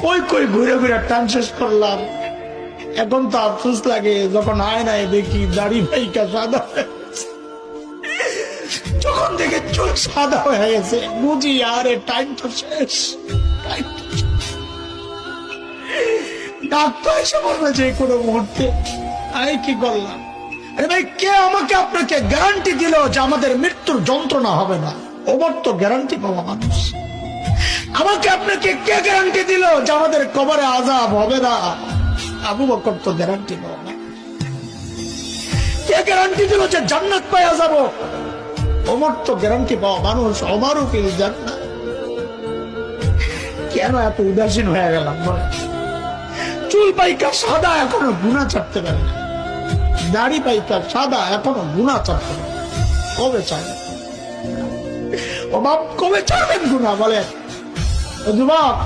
কই কই ঘুরে ঘুরে টান শেষ করলাম। এখন তো আফসোস লাগে যখন আয়নায় দেখি দাড়ি ভাইকা সাদা হয়ে গেছে। যখন দেখে চুল সাদা হয়ে গেছে বুঝি আরে টাইম তো শেষ, টাইম তো শেষ। ডাক্তার এসে বলবে যে কোনো মুহূর্তে। আমি কি করলাম? আরে ভাই, কে আমাকে আপনাকে গ্যারান্টি দিল যে আমাদের মৃত্যুর যন্ত্রণা হবে না? ওবার তো গ্যারান্টি পাওয়া মানুষ। আমাকে আপনাকে কে গ্যারান্টি দিল যে আমাদের কবরে আযাব হবে না? আবু বকর তো গ্যারান্টি পাওয়া না। কে গ্যারান্টি দিল যে জান্নাত পাওয়া যাব? ওমর তো গ্যারান্টি পাওয়া মানুষ। ওমরও ফিল জান্নাত। কেন এত উদাসীন হয়ে গেলাম? চুল পাইকা সাদা এখনো গুনাহ ছাড়তে পারে না, দাড়ি পাইকা সাদা এখনো গুনাহ ছাড়তে পারে। কবে ছাড়বেন ও বাপ, কবে ছাড়বেন গুনাহ বলেন? ও যুবক,